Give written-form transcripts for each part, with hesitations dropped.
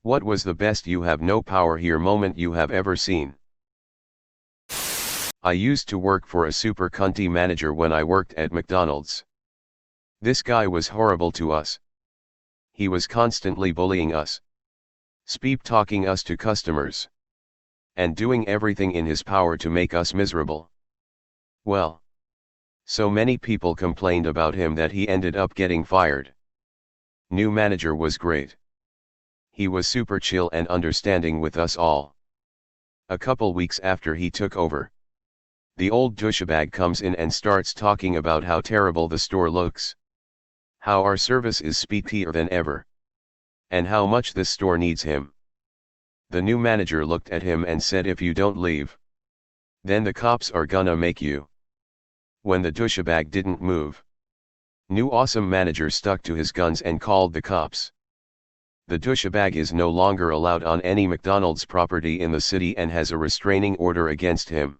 What was the best you have no power here moment you have ever seen? I used to work for a super cunty manager when I worked at McDonald's. This guy was horrible to us. He was constantly bullying us, speep talking us to customers, and doing everything in his power to make us miserable. Well, so many people complained about him that he ended up getting fired. New manager was great. He was super chill and understanding with us all. A couple weeks after he took over, the old douchebag comes in and starts talking about how terrible the store looks, how our service is speedier than ever, and how much this store needs him. The new manager looked at him and said, if you don't leave, then the cops are gonna make you. When the douchebag didn't move, new awesome manager stuck to his guns and called the cops. The douchebag is no longer allowed on any McDonald's property in the city and has a restraining order against him.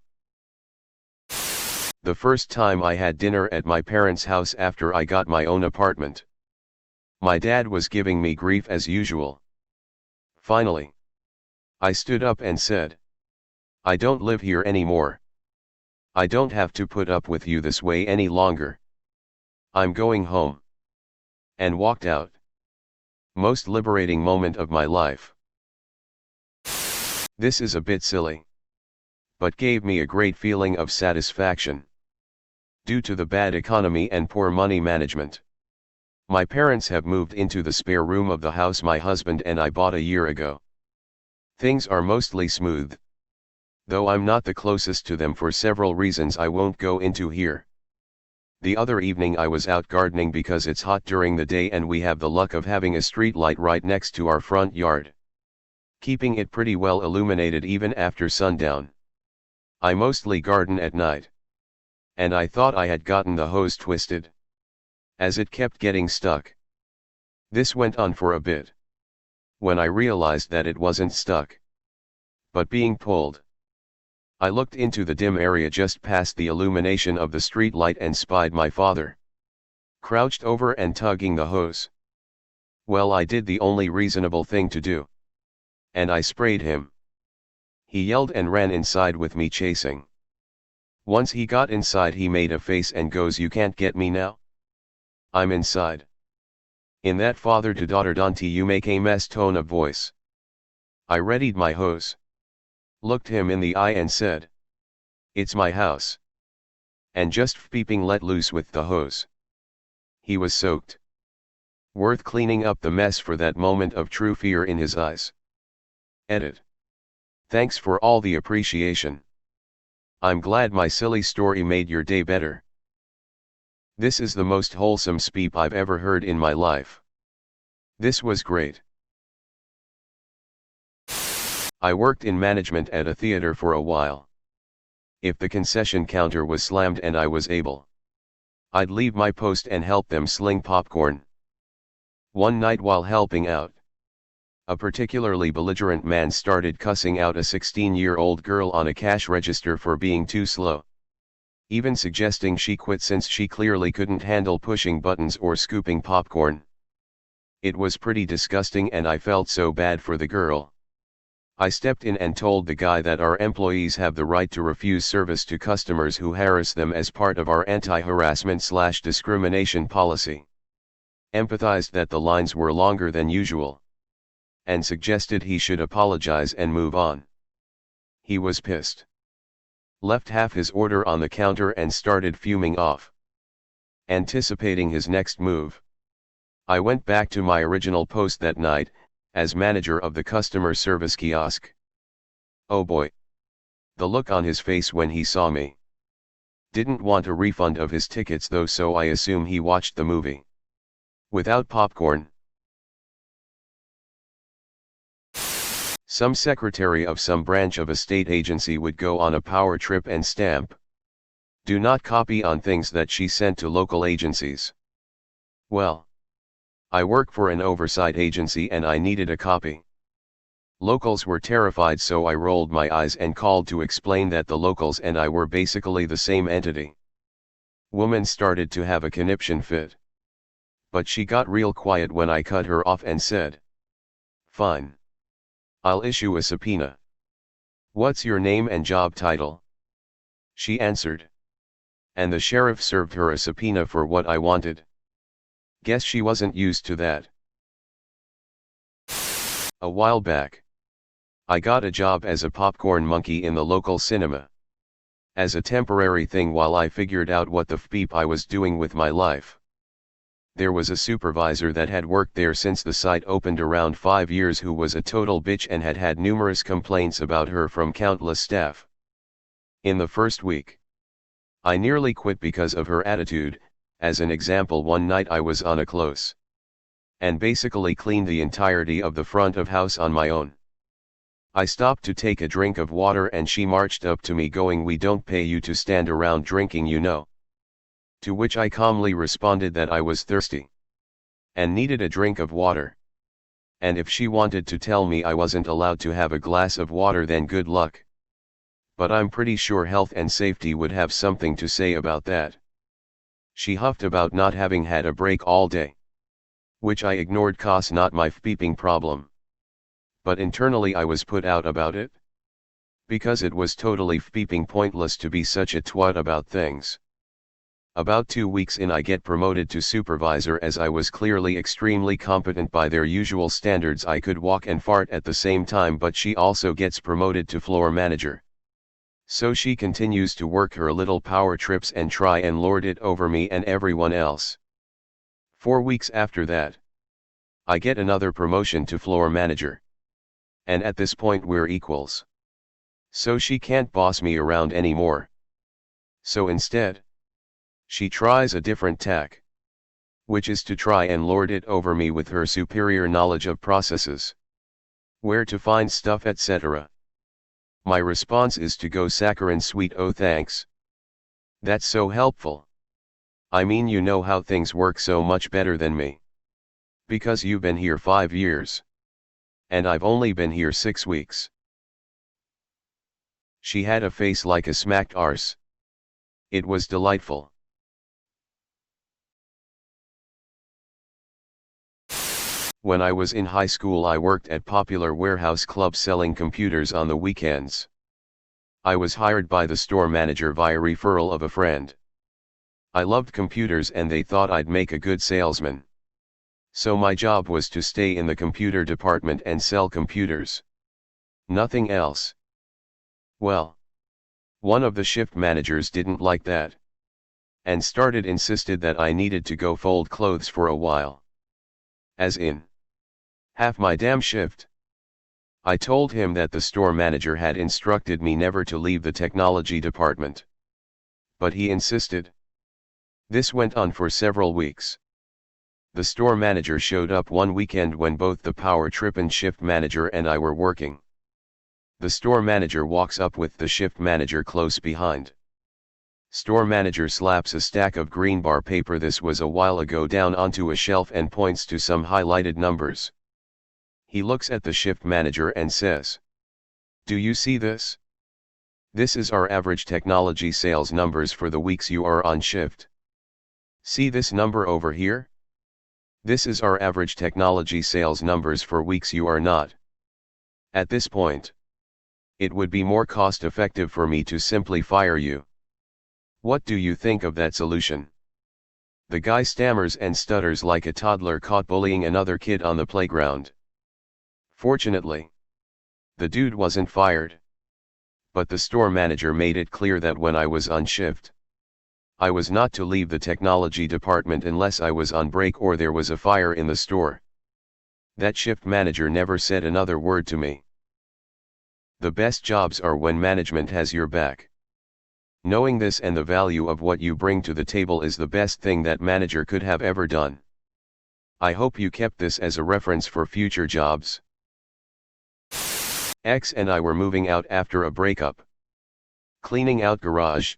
The first time I had dinner at my parents' house after I got my own apartment. My dad was giving me grief as usual. Finally, I stood up and said, I don't live here anymore. I don't have to put up with you this way any longer. I'm going home. And walked out. Most liberating moment of my life. This is a bit silly, but gave me a great feeling of satisfaction. Due to the bad economy and poor money management, my parents have moved into the spare room of the house my husband and I bought a year ago. Things are mostly smooth, though I'm not the closest to them for several reasons I won't go into here. The other evening I was out gardening because it's hot during the day and we have the luck of having a street light right next to our front yard, keeping it pretty well illuminated even after sundown. I mostly garden at night, and I thought I had gotten the hose twisted, as it kept getting stuck. This went on for a bit, when I realized that it wasn't stuck, but being pulled. I looked into the dim area just past the illumination of the street light and spied my father, crouched over and tugging the hose. Well, I did the only reasonable thing to do, and I sprayed him. He yelled and ran inside with me chasing. Once he got inside he made a face and goes, you can't get me now? I'm inside. In that father to daughter don't you make a mess tone of voice. I readied my hose, looked him in the eye and said, it's my house. And just peeping let loose with the hose. He was soaked. Worth cleaning up the mess for that moment of true fear in his eyes. Edit. Thanks for all the appreciation. I'm glad my silly story made your day better. This is the most wholesome speep I've ever heard in my life. This was great. I worked in management at a theater for a while. If the concession counter was slammed and I was able, I'd leave my post and help them sling popcorn. One night while helping out, a particularly belligerent man started cussing out a 16-year-old girl on a cash register for being too slow, even suggesting she quit since she clearly couldn't handle pushing buttons or scooping popcorn. It was pretty disgusting and I felt so bad for the girl. I stepped in and told the guy that our employees have the right to refuse service to customers who harass them as part of our anti-harassment/discrimination policy. Empathized that the lines were longer than usual, and suggested he should apologize and move on. He was pissed. Left half his order on the counter and started fuming off. Anticipating his next move, I went back to my original post that night, as manager of the customer service kiosk. Oh boy. The look on his face when he saw me. Didn't want a refund of his tickets though, so I assume he watched the movie without popcorn. Some secretary of some branch of a state agency would go on a power trip and stamp "Do not copy" on things that she sent to local agencies. Well, I work for an oversight agency and I needed a copy. Locals were terrified, so I rolled my eyes and called to explain that the locals and I were basically the same entity. Woman started to have a conniption fit, but she got real quiet when I cut her off and said, "Fine. I'll issue a subpoena. What's your name and job title? She answered. And the sheriff served her a subpoena for what I wanted. Guess she wasn't used to that. A while back, I got a job as a popcorn monkey in the local cinema. As a temporary thing while I figured out what the fbeep I was doing with my life. There was a supervisor that had worked there since the site opened around 5 years who was a total bitch and had had numerous complaints about her from countless staff. In the first week, I nearly quit because of her attitude. As an example, one night I was on a close and basically cleaned the entirety of the front of house on my own. I stopped to take a drink of water and she marched up to me going, "We don't pay you to stand around drinking, you know." To which I calmly responded that I was thirsty and needed a drink of water. And if she wanted to tell me I wasn't allowed to have a glass of water, then good luck. But I'm pretty sure health and safety would have something to say about that. She huffed about not having had a break all day, which I ignored 'cause not my fbeeping problem. But internally I was put out about it, because it was totally fbeeping pointless to be such a twat about things. About 2 weeks in I get promoted to supervisor as I was clearly extremely competent by their usual standards. I could walk and fart at the same time, but she also gets promoted to floor manager. So she continues to work her little power trips and try and lord it over me and everyone else. 4 weeks after that, I get another promotion to floor manager. And at this point we're equals. So she can't boss me around anymore. So instead, she tries a different tack, which is to try and lord it over me with her superior knowledge of processes, where to find stuff, etc. My response is to go saccharine sweet, "Oh thanks. That's so helpful. I mean, you know how things work so much better than me. Because you've been here 5 years. And I've only been here 6 weeks." She had a face like a smacked arse. It was delightful. When I was in high school I worked at Popular Warehouse Club selling computers on the weekends. I was hired by the store manager via referral of a friend. I loved computers and they thought I'd make a good salesman. So my job was to stay in the computer department and sell computers. Nothing else. Well, one of the shift managers didn't like that, and insisted that I needed to go fold clothes for a while. As in, half my damn shift. I told him that the store manager had instructed me never to leave the technology department. But he insisted. This went on for several weeks. The store manager showed up one weekend when both the power trip and shift manager and I were working. The store manager walks up with the shift manager close behind. Store manager slaps a stack of green bar paper, this was a while ago, down onto a shelf and points to some highlighted numbers. He looks at the shift manager and says, "Do you see this? This is our average technology sales numbers for the weeks you are on shift. See this number over here? This is our average technology sales numbers for weeks you are not." At this point, it would be more cost effective for me to simply fire you. What do you think of that solution? The guy stammers and stutters like a toddler caught bullying another kid on the playground. Fortunately, the dude wasn't fired. But the store manager made it clear that when I was on shift, I was not to leave the technology department unless I was on break or there was a fire in the store. That shift manager never said another word to me. The best jobs are when management has your back. Knowing this and the value of what you bring to the table is the best thing that manager could have ever done. I hope you kept this as a reference for future jobs. X and I were moving out after a breakup. Cleaning out garage.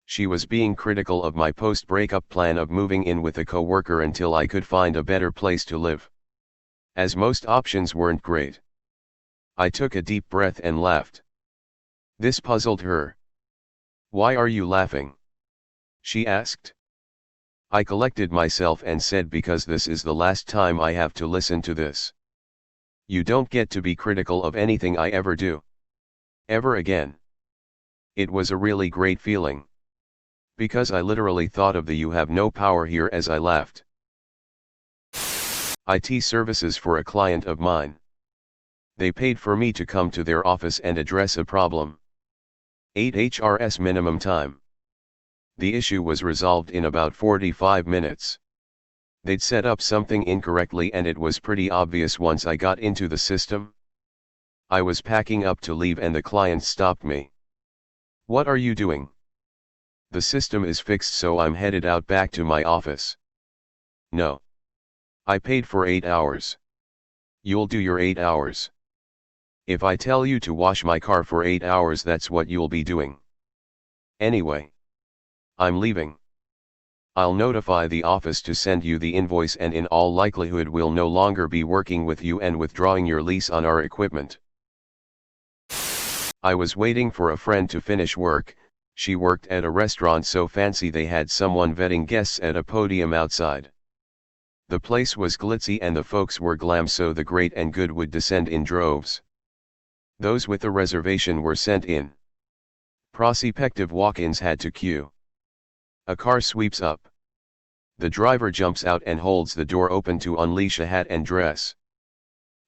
She was being critical of my post-breakup plan of moving in with a coworker until I could find a better place to live, as most options weren't great. I took a deep breath and laughed. This puzzled her. "Why are you laughing?" she asked. I collected myself and said, "Because this is the last time I have to listen to this." You don't get to be critical of anything I ever do. Ever again. It was a really great feeling. Because I literally thought of the "you have no power here" as I left. IT services for a client of mine. They paid for me to come to their office and address a problem. 8 HRS minimum time. The issue was resolved in about 45 minutes. They'd set up something incorrectly and it was pretty obvious once I got into the system. I was packing up to leave and the client stopped me. "What are you doing?" "The system is fixed, so I'm headed out back to my office." "No. I paid for 8 hours. You'll do your 8 hours. If I tell you to wash my car for 8 hours, that's what you'll be doing. Anyway. I'm leaving. I'll notify the office to send you the invoice and in all likelihood we'll no longer be working with you and withdrawing your lease on our equipment." I was waiting for a friend to finish work. She worked at a restaurant so fancy they had someone vetting guests at a podium outside. The place was glitzy and the folks were glam, so the great and good would descend in droves. Those with a reservation were sent in. Prospective walk-ins had to queue. A car sweeps up. The driver jumps out and holds the door open to unleash a hat and dress.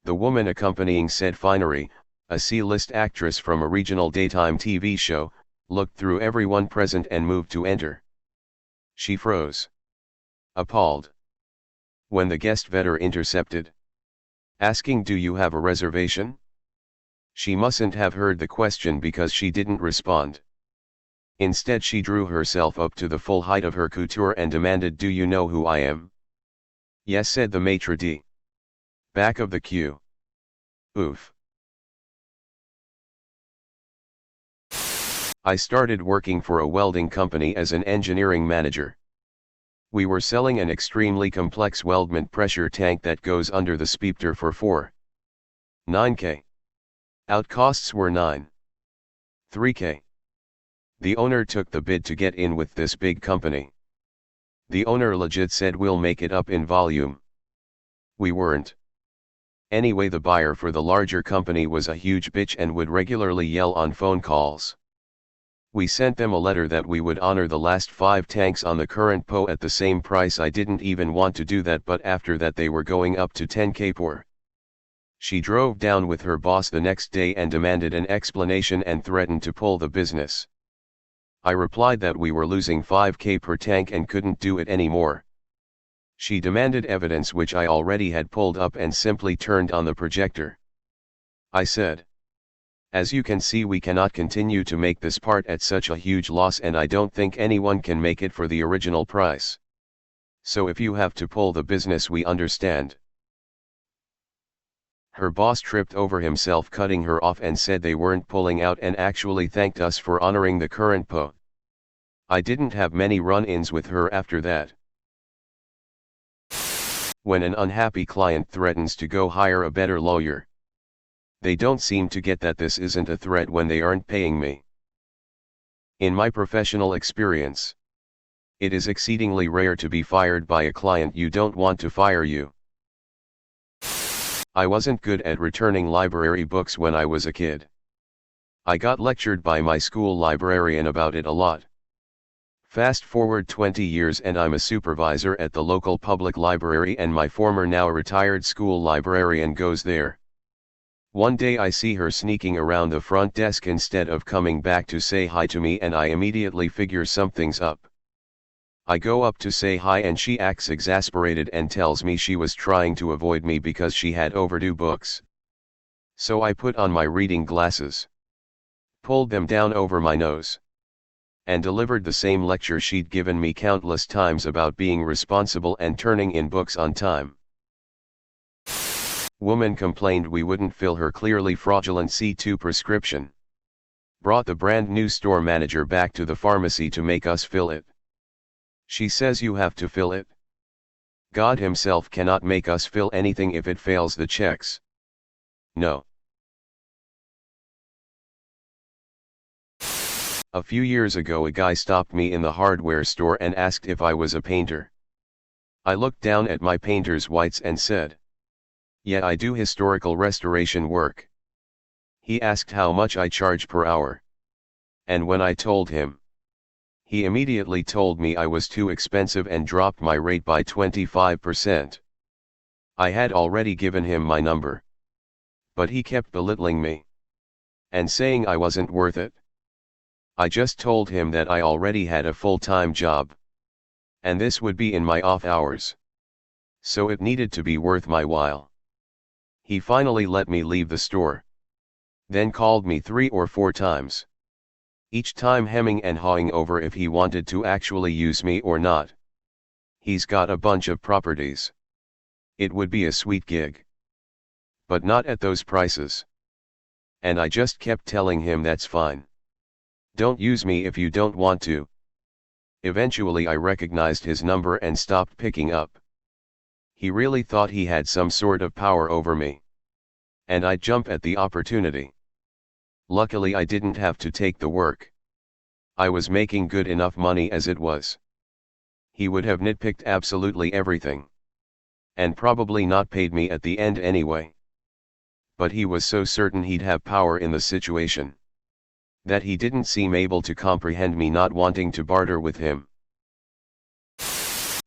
The woman accompanying said finery, a C-list actress from a regional daytime TV show, looked through everyone present and moved to enter. She froze. Appalled. When the guest vetter intercepted, asking, "Do you have a reservation?" She mustn't have heard the question because she didn't respond. Instead she drew herself up to the full height of her couture and demanded, "Do you know who I am?" "Yes," said the maitre d'. Back of the queue. Oof. I started working for a welding company as an engineering manager. We were selling an extremely complex weldment pressure tank that goes under the speepter for 4.9K. Out costs were 9.3K. The owner took the bid to get in with this big company. The owner legit said, "We'll make it up in volume." We weren't. Anyway, the buyer for the larger company was a huge bitch and would regularly yell on phone calls. We sent them a letter that we would honor the last 5 tanks on the current PO at the same price. I didn't even want to do that, but after that they were going up to 10K per. She drove down with her boss the next day and demanded an explanation and threatened to pull the business. I replied that we were losing 5K per tank and couldn't do it anymore. She demanded evidence, which I already had pulled up, and simply turned on the projector. I said, "As you can see, we cannot continue to make this part at such a huge loss, and I don't think anyone can make it for the original price. So if you have to pull the business, we understand." Her boss tripped over himself, cutting her off, and said they weren't pulling out and actually thanked us for honoring the current PO. I didn't have many run-ins with her after that. When an unhappy client threatens to go hire a better lawyer, they don't seem to get that this isn't a threat when they aren't paying me. In my professional experience, it is exceedingly rare to be fired by a client you don't want to fire you. I wasn't good at returning library books when I was a kid. I got lectured by my school librarian about it a lot. Fast forward 20 years and I'm a supervisor at the local public library, and my former, now retired school librarian goes there. One day I see her sneaking around the front desk instead of coming back to say hi to me, and I immediately figure something's up. I go up to say hi and she acts exasperated and tells me she was trying to avoid me because she had overdue books. So I put on my reading glasses, pulled them down over my nose, and delivered the same lecture she'd given me countless times about being responsible and turning in books on time. Woman complained we wouldn't fill her clearly fraudulent C2 prescription. Brought the brand new store manager back to the pharmacy to make us fill it. She says, "You have to fill it. God himself cannot make us fill anything if it fails the checks." No. A few years ago a guy stopped me in the hardware store and asked if I was a painter. I looked down at my painter's whites and said, Yeah, I do historical restoration work. He asked how much I charge per hour. And when I told him, he immediately told me I was too expensive and dropped my rate by 25%. I had already given him my number. But he kept belittling me and saying I wasn't worth it. I just told him that I already had a full-time job. And this would be in my off hours. So it needed to be worth my while. He finally let me leave the store. Then called me 3 or 4 times. Each time hemming and hawing over if he wanted to actually use me or not. He's got a bunch of properties. It would be a sweet gig. But not at those prices. And I just kept telling him that's fine. Don't use me if you don't want to. Eventually I recognized his number and stopped picking up. He really thought he had some sort of power over me. And I'd jump at the opportunity. Luckily I didn't have to take the work. I was making good enough money as it was. He would have nitpicked absolutely everything. And probably not paid me at the end anyway. But he was so certain he'd have power in the situation, that he didn't seem able to comprehend me not wanting to barter with him.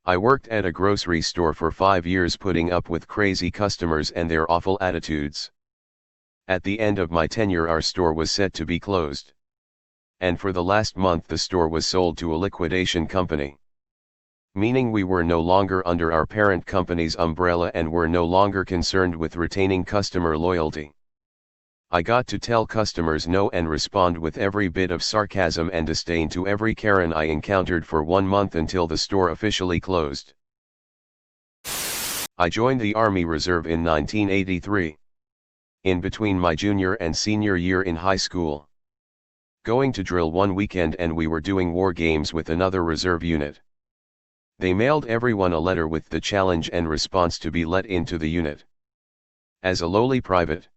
I worked at a grocery store for 5 years putting up with crazy customers and their awful attitudes. At the end of my tenure our store was set to be closed. And for the last month the store was sold to a liquidation company. Meaning we were no longer under our parent company's umbrella and were no longer concerned with retaining customer loyalty. I got to tell customers no and respond with every bit of sarcasm and disdain to every Karen I encountered for 1 month until the store officially closed. I joined the Army Reserve in 1983. In between my junior and senior year in high school. Going to drill one weekend and we were doing war games with another reserve unit. They mailed everyone a letter with the challenge and response to be let into the unit. As a lowly private,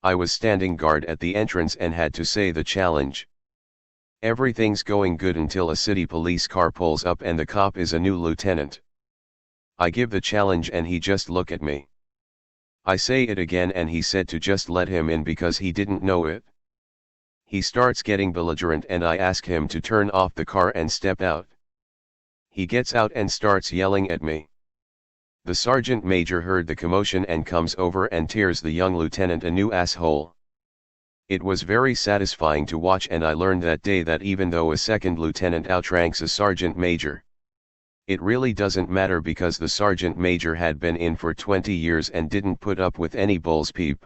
I was standing guard at the entrance and had to say the challenge. Everything's going good until a city police car pulls up and the cop is a new lieutenant. I give the challenge and he just look at me. I say it again and he said to just let him in because he didn't know it. He starts getting belligerent and I ask him to turn off the car and step out. He gets out and starts yelling at me. The sergeant major heard the commotion and comes over and tears the young lieutenant a new asshole. It was very satisfying to watch and I learned that day that even though a second lieutenant outranks a sergeant major, it really doesn't matter because the sergeant major had been in for 20 years and didn't put up with any bull's peep.